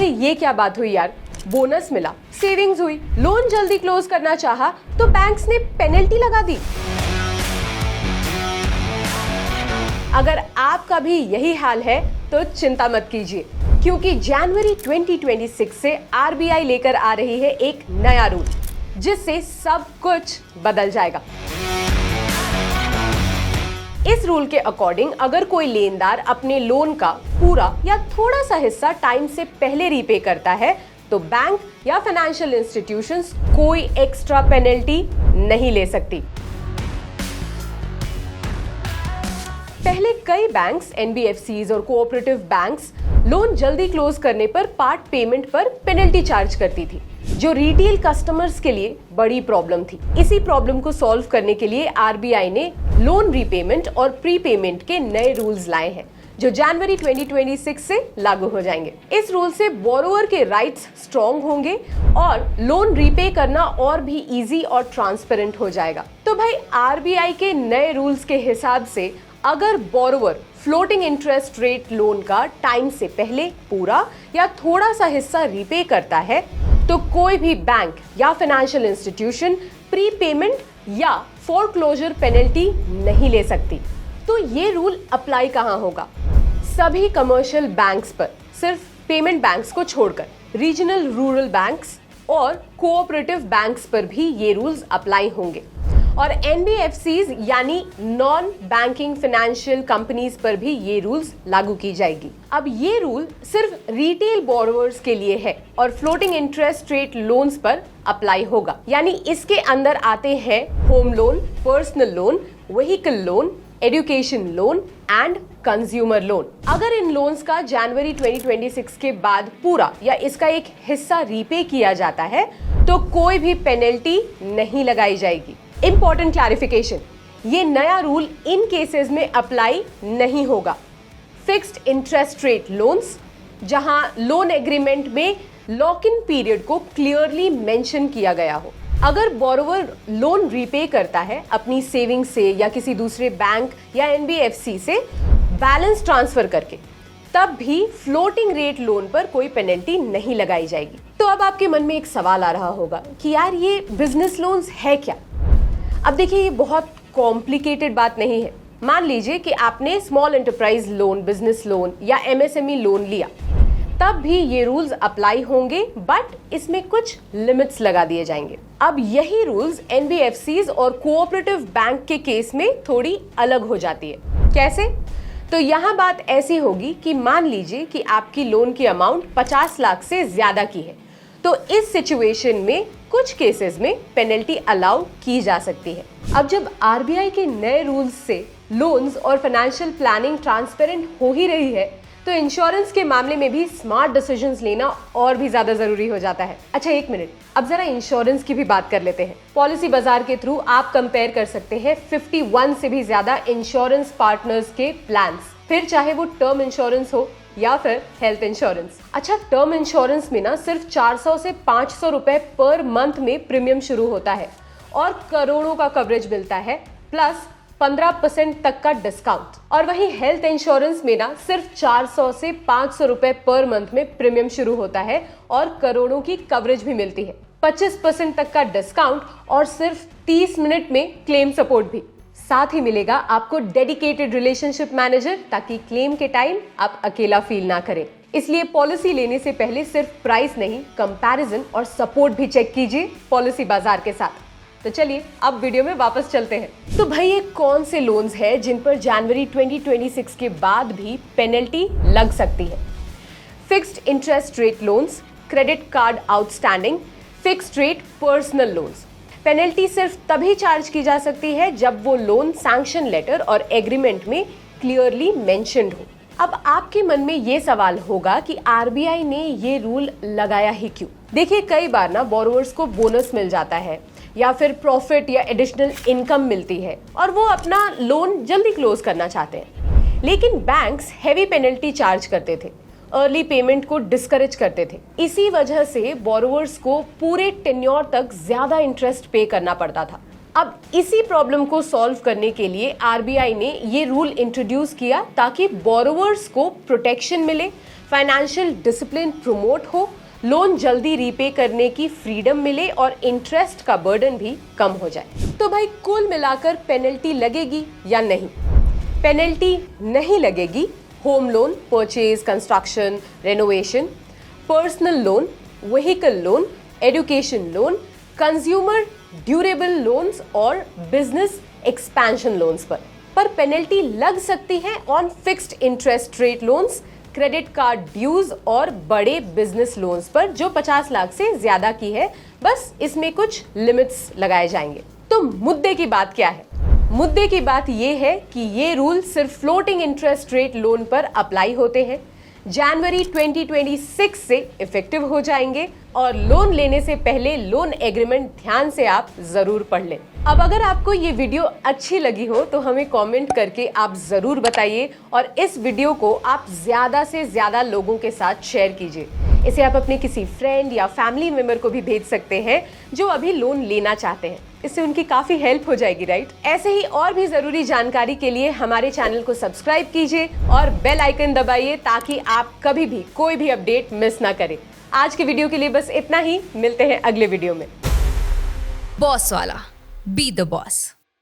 अरे ये क्या बात हुई यार, बोनस मिला, सेविंग्स हुई, लोन जल्दी क्लोज करना चाहा तो बैंक्स ने पेनल्टी लगा दी। अगर आपका भी यही हाल है तो चिंता मत कीजिए, क्योंकि जनवरी 2026 से आरबीआई लेकर आ रही है एक नया रूल, जिससे सब कुछ बदल जाएगा। इस रूल के अकॉर्डिंग अगर कोई लेनदार अपने लोन का पूरा या थोड़ा सा हिस्सा टाइम से पहले रीपे करता है तो बैंक या फाइनेंशियल इंस्टीट्यूशंस कोई एक्स्ट्रा पेनल्टी नहीं ले सकती। पहले कई बैंक्स, एनबीएफसीज और कोऑपरेटिव बैंक्स लोन जल्दी क्लोज करने पर पार्ट पेमेंट पर पेनल्टी चार्ज करती थी, जो रिटेल कस्टमर्स के लिए बड़ी प्रॉब्लम थी। इसी प्रॉब्लम को सॉल्व करने के लिए आरबीआई ने लोन रीपेमेंट और प्री पेमेंट के नए रूल्स लाए हैं, जो जनवरी 2026 से लागू हो जाएंगे। इस रूल से बोरोवर के राइट्स स्ट्रॉन्ग होंगे और लोन रीपे करना और भी इजी और ट्रांसपेरेंट हो जाएगा। तो भाई आरबीआई के नए रूल्स के हिसाब से अगर borrower floating interest rate loan का टाइम से पहले पूरा या थोड़ा सा हिस्सा रीपे करता है तो कोई भी बैंक या फाइनेंशियल इंस्टीट्यूशन प्री पेमेंट या फोरक्लोजर पेनल्टी नहीं ले सकती। तो ये रूल अप्लाई कहाँ होगा? सभी कमर्शियल बैंक्स पर, सिर्फ पेमेंट बैंक्स को छोड़कर। रीजनल रूरल बैंक्स और कोऑपरेटिव बैंक्स पर भी ये रूल्स अप्लाई होंगे और एनबीएफसीज यानी नॉन बैंकिंग फाइनेंशियल कंपनीज पर भी ये रूल्स लागू की जाएगी। अब ये रूल सिर्फ रिटेल बोरोवर्स के लिए है और फ्लोटिंग इंटरेस्ट रेट लोन्स पर अप्लाई होगा, यानी इसके अंदर आते हैं home loan, personal loan, vehicle loan, education loan and consumer loan. अगर इन लोन्स का जनवरी 2026 के बाद पूरा या इसका एक हिस्सा रीपे किया जाता है तो कोई भी पेनल्टी नहीं लगाई जाएगी। इंपॉर्टेंट क्लैरिफिकेशन, ये नया रूल इन केसेस में अप्लाई नहीं होगा। फिक्स्ड इंटरेस्ट रेट लोन्स, जहां लोन एग्रीमेंट में लॉक इन पीरियड को क्लियरली मेंशन किया गया हो। अगर बोरोवर लोन रीपे करता है अपनी सेविंग से या किसी दूसरे बैंक या एनबीएफसी से बैलेंस ट्रांसफर करके, तब भी फ्लोटिंग रेट लोन पर कोई पेनल्टी नहीं लगाई जाएगी। तो अब आपके मन में एक सवाल आ रहा होगा कि यार ये बिजनेस लोन्स है क्या? अब देखिए, ये बहुत कॉम्प्लिकेटेड बात नहीं है। मान लीजिए कि आपने small enterprise loan, business loan या एमएसएमई लोन लिया, तब भी ये रूल्स अप्लाई होंगे, बट इसमें कुछ लिमिट्स लगा दिए जाएंगे। अब यही रूल्स एनबीएफसीज और कोऑपरेटिव बैंक के केस में थोड़ी अलग हो जाती है। कैसे? तो यहाँ बात ऐसी होगी कि मान लीजिए कि आपकी लोन की अमाउंट 50 लाख से ज्यादा की है, तो इस सिचुएशन में कुछ केसेस में पेनल्टी अलाउ की जा सकती है। अब जब आरबीआई के नए रूल्स से लोन्स और फाइनेंशियल प्लानिंग ट्रांसपेरेंट हो ही रही है, तो इंश्योरेंस के मामले में भी स्मार्ट डिसीजंस लेना और भी ज्यादा जरूरी हो जाता है। अच्छा एक मिनट, अब जरा इंश्योरेंस की भी बात कर लेते हैं। पॉलिसी बाजार के थ्रू आप कंपेयर कर सकते हैं 51 से भी ज्यादा इंश्योरेंस पार्टनर्स के प्लान्स, फिर चाहे वो टर्म इंश्योरेंस हो या फिर हेल्थ इंश्योरेंस। अच्छा, टर्म इंश्योरेंस में ना सिर्फ 400 से 500 रुपए पर मंथ में प्रीमियम शुरू होता है और करोड़ों का कवरेज मिलता है, प्लस 15% तक का डिस्काउंट। और वहीं हेल्थ इंश्योरेंस में ना सिर्फ 400 से 500 रुपए पर मंथ में प्रीमियम शुरू होता है और करोड़ों की कवरेज भी मिलती है, 25% तक का डिस्काउंट और सिर्फ 30 मिनट में क्लेम सपोर्ट भी। साथ ही मिलेगा आपको डेडिकेटेड रिलेशनशिप मैनेजर, ताकि क्लेम के टाइम आप अकेला फील ना करें। इसलिए पॉलिसी लेने से पहले सिर्फ प्राइस नहीं, कंपैरिजन और सपोर्ट भी चेक कीजिए पॉलिसी बाजार के साथ। तो चलिए अब वीडियो में वापस चलते हैं। तो भाई, ये कौन से लोन्स हैं जिन पर जनवरी 2026 के बाद भी पेनल्टी लग सकती है? Fixed interest rate loans, credit card outstanding, fixed rate personal loans. Penalty सिर्फ तभी चार्ज की जा सकती है जब वो लोन सैंक्शन लेटर और एग्रीमेंट में क्लियरली मेंशन्ड हो। अब आपके मन में ये सवाल होगा कि आरबीआई ने ये रूल लगाया ही क्यों? देखिए, कई बार ना बोरोवर्स को बोनस मिल जाता है या फिर प्रॉफिट या एडिशनल इनकम मिलती है और वो अपना लोन जल्दी क्लोज करना चाहते हैं, लेकिन बैंक्स हेवी पेनल्टी चार्ज करते थे, अर्ली पेमेंट को डिस्करेज करते थे। इसी वजह से बोरोवर्स को पूरे टेन्योर तक ज्यादा इंटरेस्ट पे करना पड़ता था। अब इसी प्रॉब्लम को सॉल्व करने के लिए आरबीआई ने ये रूल इंट्रोड्यूस किया ताकि बोरोवर्स को प्रोटेक्शन मिले, फाइनेंशियल डिसिप्लिन प्रमोट हो, लोन जल्दी रीपे करने की फ्रीडम मिले और इंटरेस्ट का बर्डन भी कम हो जाए। तो भाई कुल मिलाकर पेनल्टी लगेगी या नहीं? पेनल्टी नहीं लगेगी home loan, purchase, construction, renovation, personal loan, vehicle loan, education loan, consumer durable loans और बिजनेस एक्सपेंशन लोन्स पर पेनल्टी लग सकती है on fixed interest rate loans, credit card dues और बड़े बिजनेस लोन्स पर जो 50 लाख से ज्यादा की है। बस इसमें कुछ लिमिट्स लगाए जाएंगे। तो मुद्दे की बात क्या है? मुद्दे की बात यह है कि ये रूल सिर्फ फ्लोटिंग इंटरेस्ट रेट लोन पर अप्लाई होते हैं, जनवरी 2026 से इफेक्टिव हो जाएंगे और लोन लेने से पहले लोन एग्रीमेंट ध्यान से आप जरूर पढ़ लें। अब अगर आपको ये वीडियो अच्छी लगी हो तो हमें कमेंट करके आप जरूर बताइए और इस वीडियो को आप ज्यादा से ज्यादा लोगों के साथ शेयर कीजिए। इसे आप अपने किसी फ्रेंड या फैमिली मेंबर को भी भेज सकते हैं जो अभी लोन लेना चाहते हैं। इससे उनकी काफी हेल्प हो जाएगी, राइट? ऐसे ही और भी जरूरी जानकारी के लिए हमारे चैनल को सब्सक्राइब कीजिए और बेल आइकन दबाइए ताकि आप कभी भी कोई भी अपडेट मिस ना करें। आज के वीडियो के लिए बस इतना ही। मिलते हैं अगले वीडियो में। बॉस वाला, बी द बॉस।